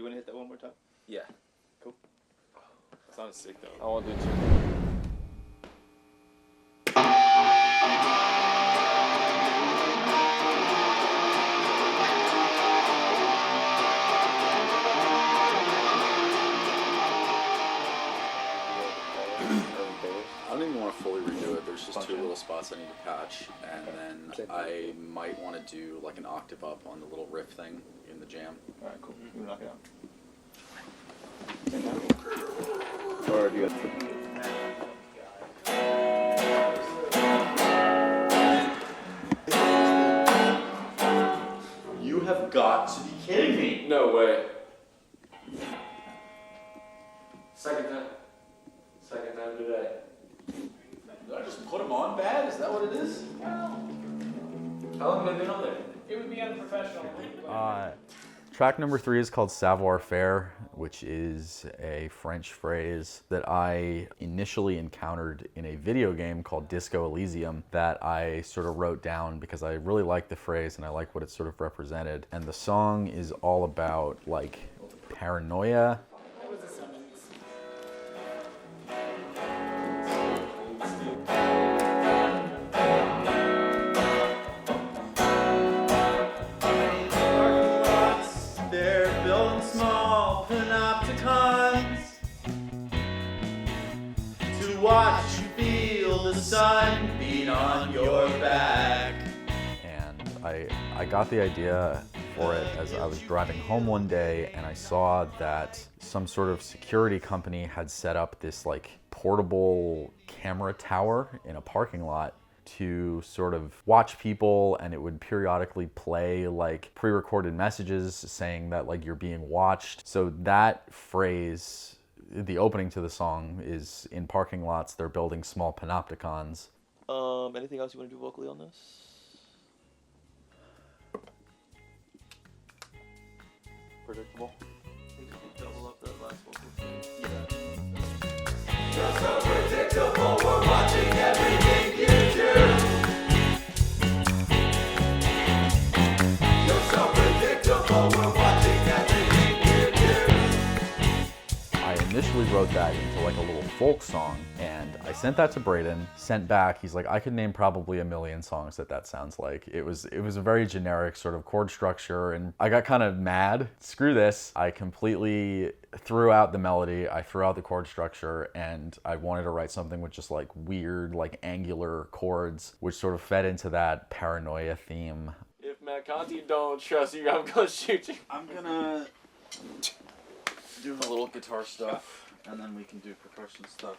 you want to hit that one more time? Yeah. Cool. Sounds sick though. I want to do two. I don't even want to fully redo it. There's just two little spots I need to patch, and then I might want to do like an octave up on the little riff thing in the jam. Alright, cool. You knock it out. Or do you got... You have got to be kidding me! No way. Second time today. Did I just put them on bad? Is that what it is? How long have I been on there? It would be unprofessional. Track number 3 is called Savoir Faire, which is a French phrase that I initially encountered in a video game called Disco Elysium that I sort of wrote down because I really liked the phrase and I like what it sort of represented. And the song is all about like paranoia. Watch you feel the sun beat on your back. And I got the idea for it as I was driving home one day and I saw that some sort of security company had set up this like portable camera tower in a parking lot to sort of watch people, and it would periodically play like pre-recorded messages saying that like you're being watched. So that phrase, the opening to the song, is in parking lots they're building small panopticons. Anything else you want to do vocally on this? Predictable. Double up that last vocal. Yeah. You're so predictable, we're watching everything you do. You're so predictable, we're watching everything you do. I initially wrote that into like a little folk song, and I sent that to Braden, sent back, he's like, I could name probably a million songs that sounds like. It was a very generic sort of chord structure, and I got kind of mad. Screw this. I completely threw out the melody, I threw out the chord structure, and I wanted to write something with just like weird, like angular chords, which sort of fed into that paranoia theme. If Matt Conti don't trust you, I'm gonna shoot you. I'm gonna do a little guitar stuff, and then we can do percussion stuff.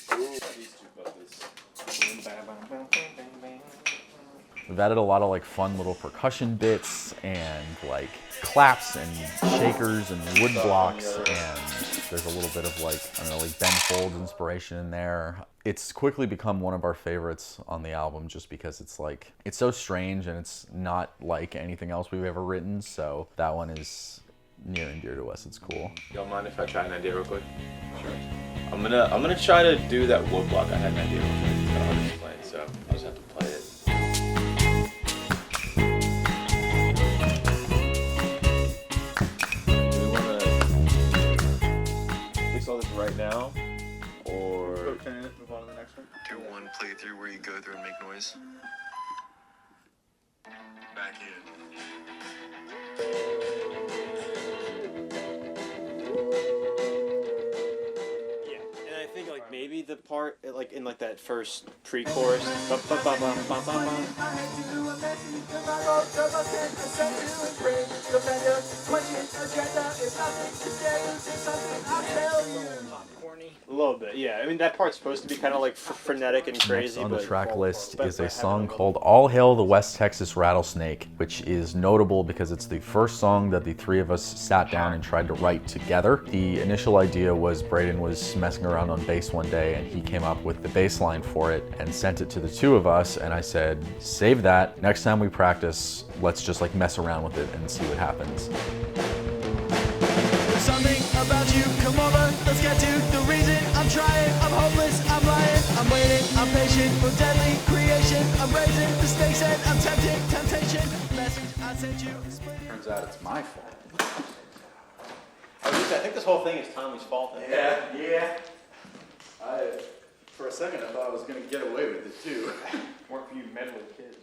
These two buttons. We've added a lot of like fun little percussion bits and like claps and shakers and wood blocks, and there's a little bit of like, I don't know, like Ben Folds inspiration in there. It's quickly become one of our favorites on the album just because it's like, it's so strange and it's not like anything else we've ever written, so that one is near and dear to us. It's cool. Y'all mind if I try an idea real quick? Sure. I'm gonna try to do that wood block. I had an idea real quick. It's kind of hard to explain, so I'll just have to play it. Do we want to fix all this right now, or move on to the next one? Do one playthrough where you go through and make noise. Back in. Like maybe the part like in like that first pre-chorus. A little bit, yeah. I mean, that part's supposed to be kind of like frenetic and crazy. Next on the track list is a but song called All Hail the West Texas Rattlesnake, which is notable because it's the first song that the three of us sat down and tried to write together. The initial idea was Braden was messing around on bass one day and he came up with the bass line for it and sent it to the two of us, and I said, save that. Next time we practice, let's just like mess around with it and see what happens. There's something about you, come over, let's get to the reason. I'm trying, I'm hopeless, I'm lying, I'm waiting, I'm patient for deadly creation. I'm raising the stakes and I'm tempting temptation. Message I sent you. Turns out it's my fault. I think this whole thing is Tommy's fault. Yeah. For a second, I thought I was gonna get away with it too. Work for you meddling kids.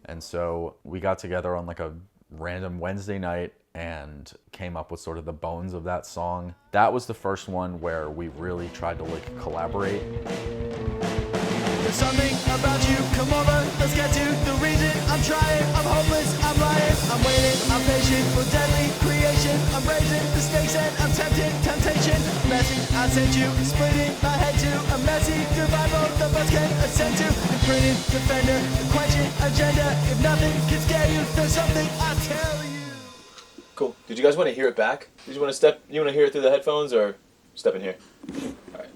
And so we got together on like a random Wednesday night and came up with sort of the bones of that song. That was the first one where we really tried to like collaborate. There's something about you, come over, let's get to the reason. I'm trying, I'm hopeless, I'm lying, I'm waiting, I'm patient for deadly creation. I'm raising the stakes and I'm tempting temptation. Messy, I sent you, splitting my head to a messy survival the bus can ascend to. Imprinted defender, quenching agenda. If nothing can scare you, there's something I tell you. Cool. Did you guys want to hear it back? Did you want to step? You want to hear it through the headphones or step in here? All right.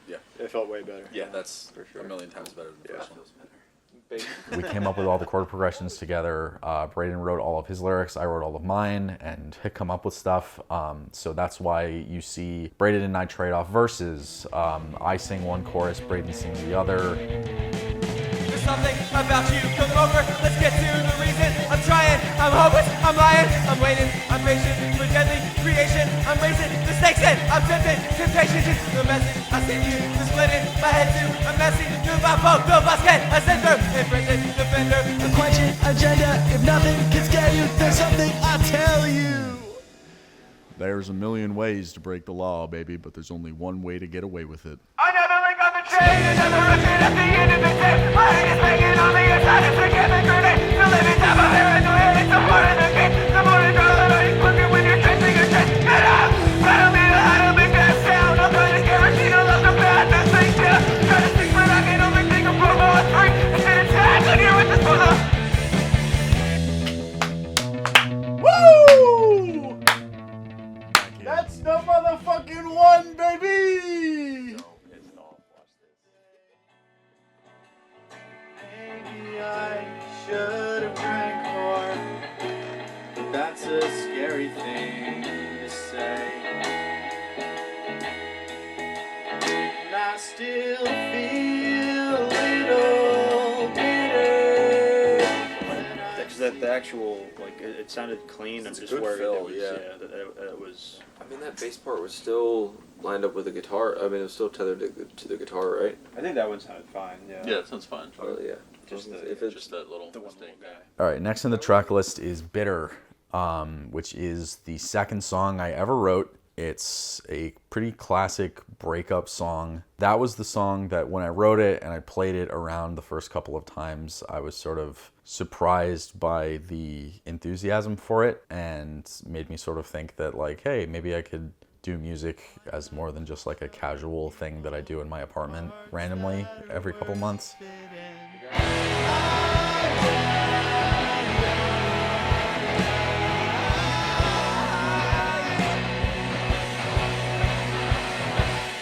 Yeah. It felt way better. Yeah, that's For sure. a million times better than the first one. We came up with all the chord progressions together. Braden wrote all of his lyrics, I wrote all of mine, and had come up with stuff. So that's why you see Braden and I trade off verses. I sing one chorus, Braden sings the other. There's something about you, come over, let's get to the reason. I'm trying, I'm hopeless, I'm lying, I'm waiting, I'm patient for deadly creation. I'm raising the stakes and I'm tempted, temptations is the message. I send you to splitting my head to a messy new boat, no basket, a center, imprinted defender. A quenching agenda, if nothing can scare you, there's something I tell you. There's a million ways to break the law, baby, but there's only one way to get away with it. Another link on the train, another exit at the end of the day. My head is banging on the inside, it's a given grenade. The living time of here and the end, it's a part of the game. The morning draw that I quicker when you're chasing your chase. Get up! I don't need a hide, I'll make that sound. I'm trying to guarantee I love the bad, this thing's down. Trying to speak, but I can only think of 4 more 3. Instead of tags, I'm here with this puzzle. Woo! That's the motherfucking one, baby! Maybe I should have drank more. That's a scary thing to say. And I still feel a little bitter. Because the actual, like, it sounded clean. It's I'm a just good worried fill, it was, yeah. that it was. I mean, that bass part was still lined up with the guitar. I mean, it was still tethered to the guitar, right? I think that one sounded fine. Yeah. Yeah, that sounds fine. Oh yeah. Just the- if it's Just that little The one mistake. little guy. All right, next on the track list is Bitter, which is the second song I ever wrote. It's a pretty classic breakup song. That was the song that when I wrote it and I played it around the first couple of times, I was sort of surprised by the enthusiasm for it and made me sort of think that like, hey, maybe I could do music as more than just like a casual thing that I do in my apartment randomly every couple months.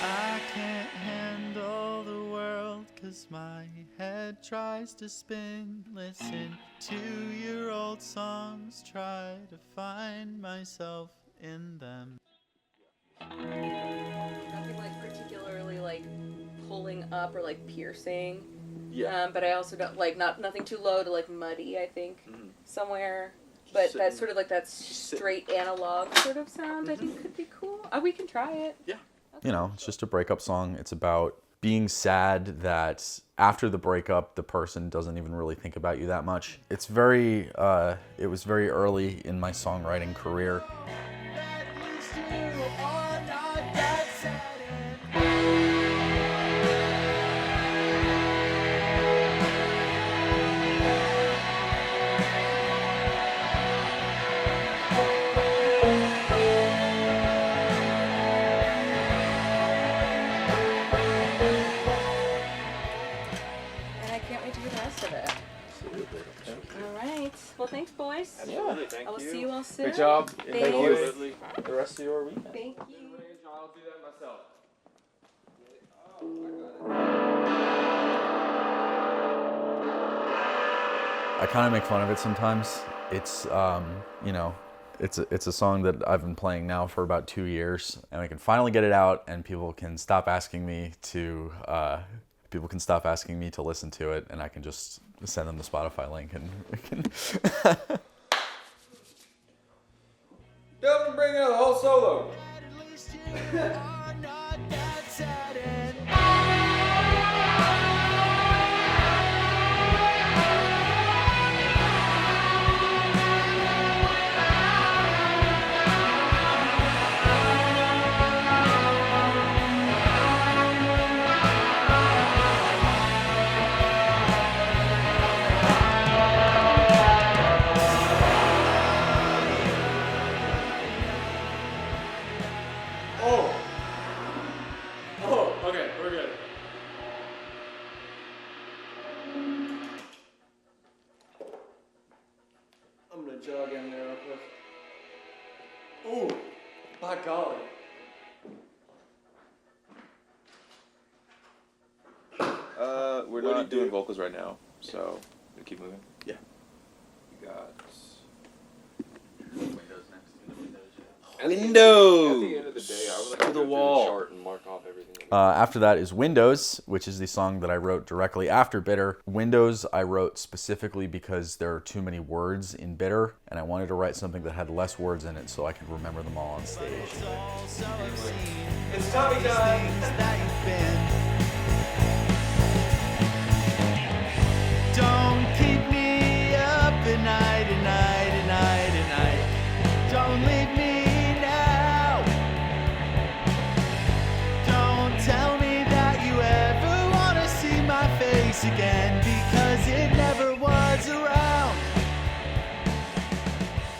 I can't handle the world 'cause my head tries to spin. Listen to your old songs, try to find myself in them. Nothing like particularly like pulling up or like piercing. Yeah. But I also don't like nothing too low to like muddy. I think somewhere. But Sitting- that's sort of like that straight analog sort of sound. I think could be cool. We can try it. Yeah. You know, it's just a breakup song. It's about being sad that after the breakup, the person doesn't even really think about you that much. It's very, it was very early in my songwriting career. And I can't wait to hear the rest of it. All right. Well, thanks, boys. Absolutely. Thank I will you. see you all soon. Good job. Thank Enjoy you. the rest of your weekend. Thank you. I'll do that myself. I kind of make fun of it sometimes. It's, you know, it's a song that I've been playing now for about 2 years, and I can finally get it out, and people can stop asking me to people can stop asking me to listen to it, and I can just send them the Spotify link, and we can. Don't bring out the whole solo. At least you are not that sad and Okay, we're good. I'm gonna jog in there real quick. Ooh, by golly. We're What do not you doing do? vocals right now, so we keep moving. Yeah. We got Windows. At the end of the day, I would like To to the go through wall. the chart and mark off everything. After that is Windows, which is the song that I wrote directly after Bitter. Windows I wrote specifically because there are too many words in Bitter, and I wanted to write something that had less words in it so I could remember them all on stage. also I've seen It's Tommy time. things that you've been. Don't keep me up at night, at night, at night, at night. Don't leave me now. Don't tell me that you ever want to see my face again, because it never was around.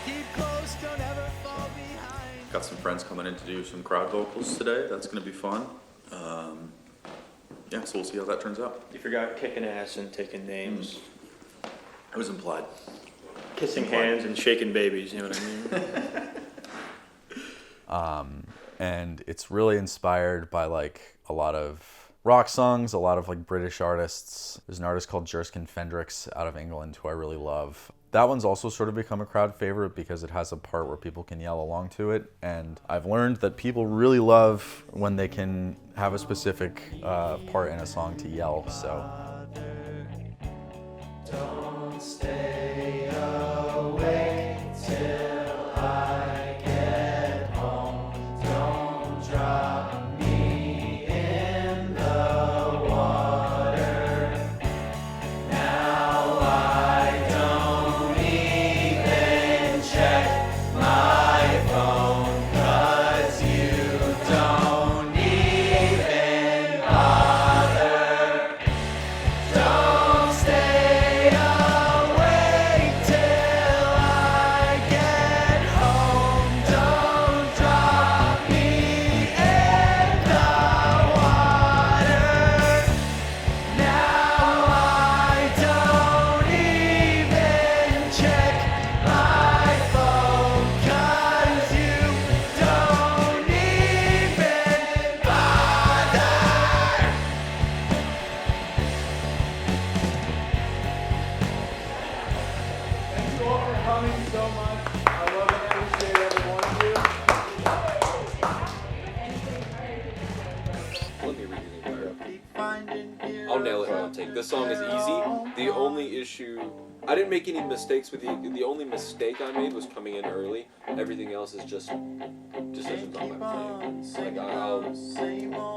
Keep close, don't ever fall behind. Got some friends coming in to do some crowd vocals today. That's gonna be fun. Yeah, so we'll see how that turns out. You forgot kicking ass and taking names, It was implied. kissing hands and shaking babies, you know what I mean? And it's really inspired by like a lot of rock songs, a lot of like British artists. There's an artist called Jerskin Fendrix out of England who I really love. That one's also sort of become a crowd favorite because it has a part where people can yell along to it, and I've learned that people really love when they can have a specific part in a song to yell, so. Don't stay awake till I get home. Don't drop me in the water. Now I don't even check my phone, 'cause you don't even bother. Don't stay awake till I get home. Don't drop me in the water. Now I don't even check my phone, 'cause you don't even bother. Thank you all for coming so much. I love and appreciate every one of you. Let me read the entire. Finding you. I'll nail it in one take. This song is easy. The only issue, I didn't make any mistakes with the only mistake I made was coming in early. Everything else is just decisions on my playing. Like I'll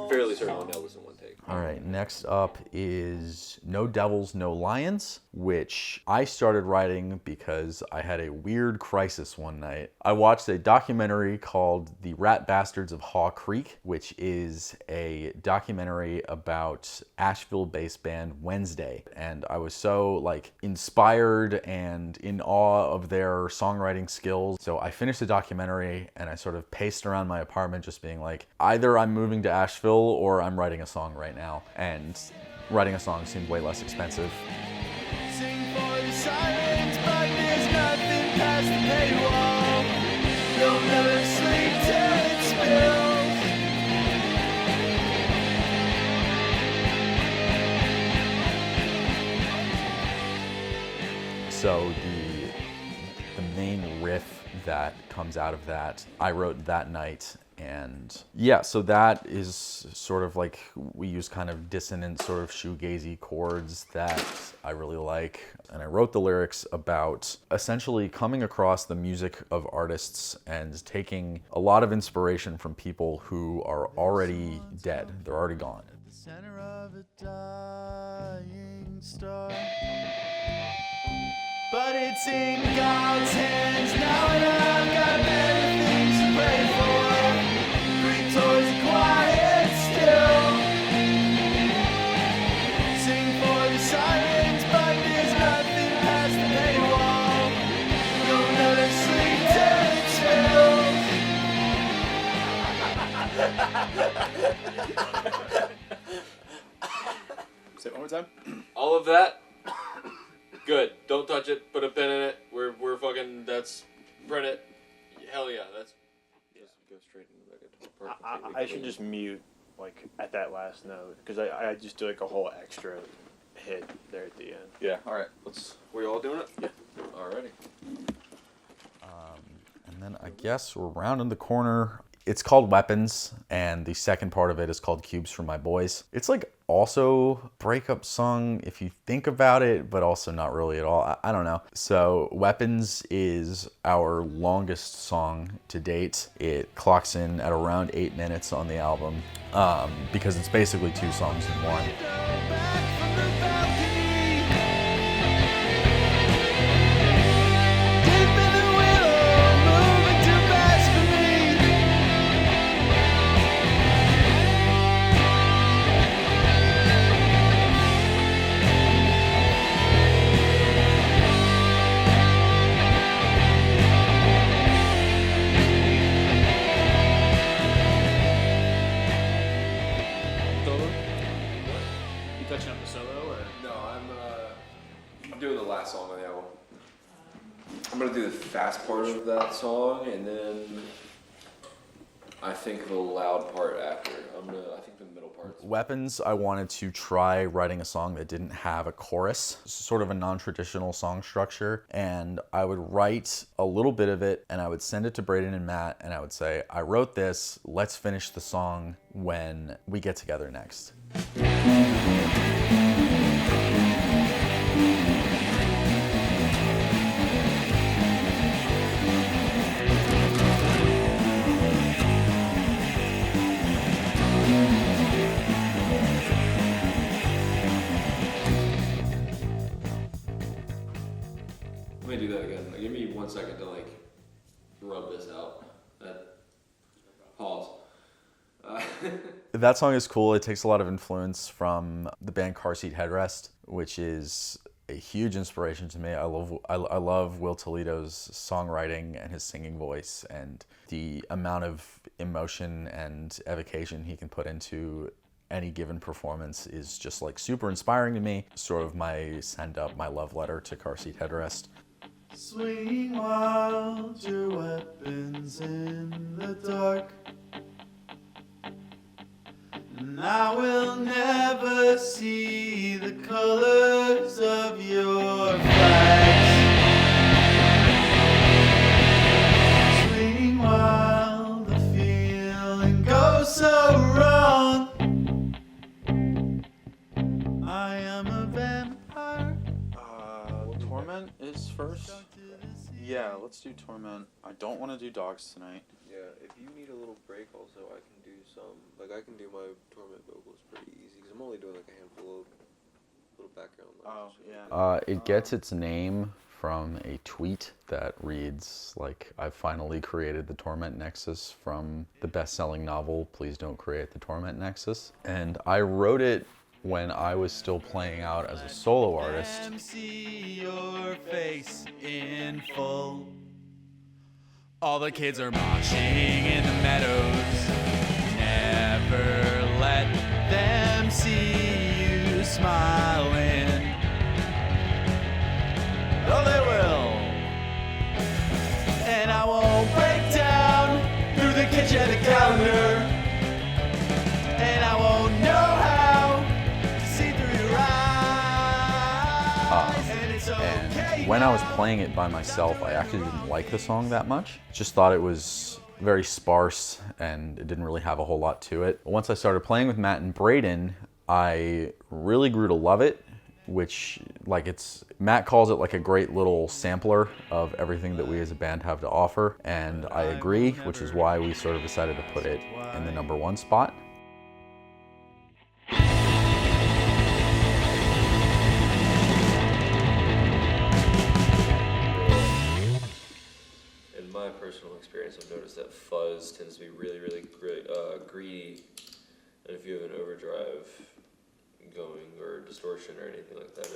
fairly certain I'll nail this in one take. All right, next up is No Devils, No Lions, which I started writing because I had a weird crisis one night. I watched a documentary called The Rat Bastards of Haw Creek, which is a documentary about Asheville-based band Wednesday. And I was so like inspired and in awe of their songwriting skills. So I finished the documentary and I sort of paced around my apartment just being like, either I'm moving to Asheville or I'm writing a song right now. And writing a song seemed way less expensive. Sing for the silence, but there's nothing past the paywall. You'll never sleep till it spills. So the main riff that comes out of that, I wrote that night, And yeah, so that is sort of like, we use kind of dissonant sort of shoegazy chords that I really like. And I wrote the lyrics about essentially coming across the music of artists and taking a lot of inspiration from people who are already dead. They're already gone. At the center of a dying star. But it's in God's hands now, and I've got better things to pray for. Creep towards the quiet still. Sing for the silence, but there's nothing past the paywall. You'll never sleep till it's Say it one more time. All of that. Good. Don't touch it. Put a pin in it. We're fucking. That's print it. Hell yeah. That's. Just go straight into the guitar. I should just mute like at that last note because I just do like a whole extra hit there at the end. Yeah. All right. Let's. We all doing it? Yeah. Alrighty. And then I guess we're rounding the corner. It's called Weapons, and the second part of it is called Cubes for My Boys. It's like also breakup song if you think about it, but also not really at all. I don't know. So Weapons is our longest song to date. It clocks in at around 8 minutes on the album because it's basically 2 songs in one. back from the balcony. Deep in the willow, moving too fast for me. You touching up the solo or? No, I'm doing the last song on the album. I'm gonna do the fast part of that song, and then I think the loud part after. I think the middle part. Weapons, I wanted to try writing a song that didn't have a chorus, sort of a non-traditional song structure, and I would write a little bit of it and I would send it to Braden and Matt and I would say, I wrote this, let's finish the song when we get together next. Let me do that again. Give me 1 second to like rub this out. Pause. That song is cool. It takes a lot of influence from the band Car Seat Headrest, which is a huge inspiration to me. I love Will Toledo's songwriting and his singing voice, and the amount of emotion and evocation he can put into any given performance is just like super inspiring to me. Sort of my send up, my love letter to Car Seat Headrest. Swinging wild your weapons in the dark, and I will never see the colors of your flags. Swinging wild, the feeling goes so wrong. I am a vampire. Torment is first. Yeah, let's do Torment. I don't want to do Dogs tonight. Yeah, if you need a little break, also I can do some. Like I can do my Torment vocals pretty easy because I'm only doing like a handful of little background. Oh yeah. It gets its name from a tweet that reads like, I've finally created the Torment Nexus from the best-selling novel Please Don't Create the Torment Nexus. And I wrote it when I was still playing out as a solo artist. See your face in full. All the kids are moshing in the meadows. Never let them see you smiling. Oh, they will. And I won't break down through the kitchen calendar. And I won't know how to see through your eyes. And it's okay. And when I was playing it by myself, I actually didn't like the song that much. Just thought it was very sparse and it didn't really have a whole lot to it. But once I started playing with Matt and Braden, I really grew to love it, which Matt calls it like a great little sampler of everything that we as a band have to offer, and I agree, which is why we sort of decided to put it in the #1 spot. In my personal experience, I've noticed that fuzz tends to be really, really greedy, and if you have an overdrive going or distortion or anything like that,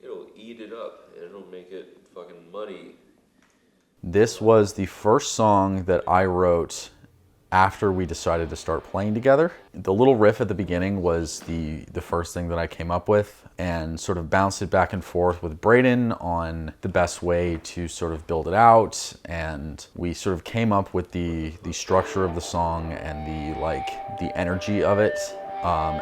it'll eat it up and it'll make it fucking muddy. This was the first song that I wrote after we decided to start playing together. The little riff at the beginning was the first thing that I came up with, and sort of bounced it back and forth with Braden on the best way to sort of build it out, and we sort of came up with the structure of the song and the energy of it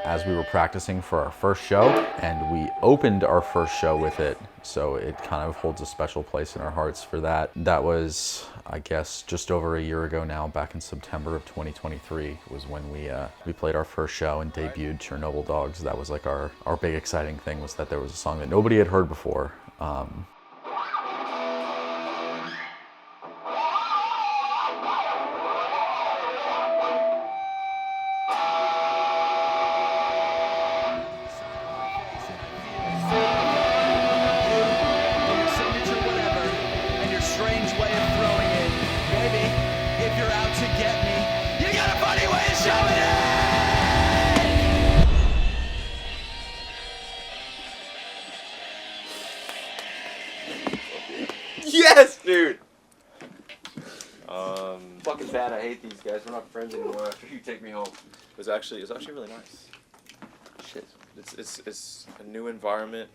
as we were practicing for our first show, and we opened our first show with it, so it kind of holds a special place in our hearts for that. That was, I guess, just over a year ago now, back in September of 2023 was when we played our first show and debuted Chernobyl Dogs. That was like our big exciting thing, was that there was a song that nobody had heard before. Yes, dude! Fucking bad, I hate these guys. We're not friends anymore after you take me home. It was actually really nice. Shit. It's a new environment.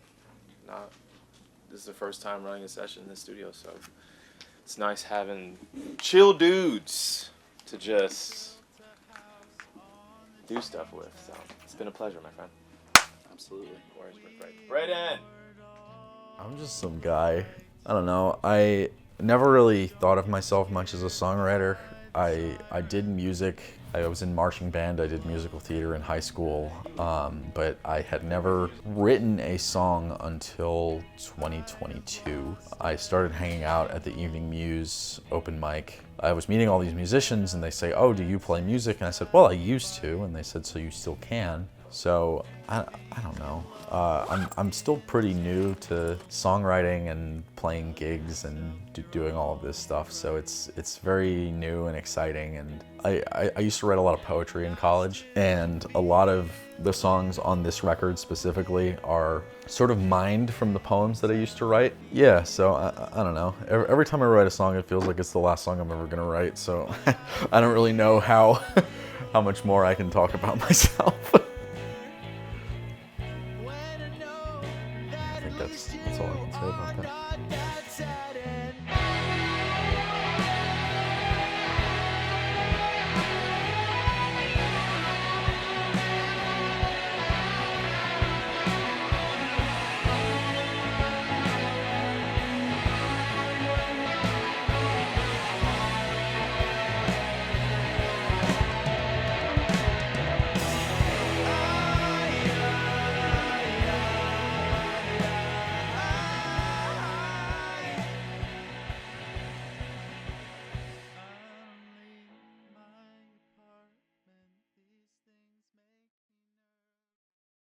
This is the first time running a session in the studio, so it's nice having chill dudes to just do stuff with. So it's been a pleasure, my friend. Absolutely. Where's Brayden? I'm just some guy. I don't know. I never really thought of myself much as a songwriter. I did music. I was in marching band. I did musical theater in high school, but I had never written a song until 2022. I started hanging out at the Evening Muse open mic. I was meeting all these musicians, and they say, "Oh, do you play music?" And I said, "Well, I used to." And they said, "So you still can?" So I don't know. I'm still pretty new to songwriting and playing gigs and doing all of this stuff. So it's very new and exciting. And I used to write a lot of poetry in college, and a lot of the songs on this record specifically are sort of mined from the poems that I used to write. Yeah, so I don't know. Every time I write a song, it feels like it's the last song I'm ever gonna write. So I don't really know how much more I can talk about myself.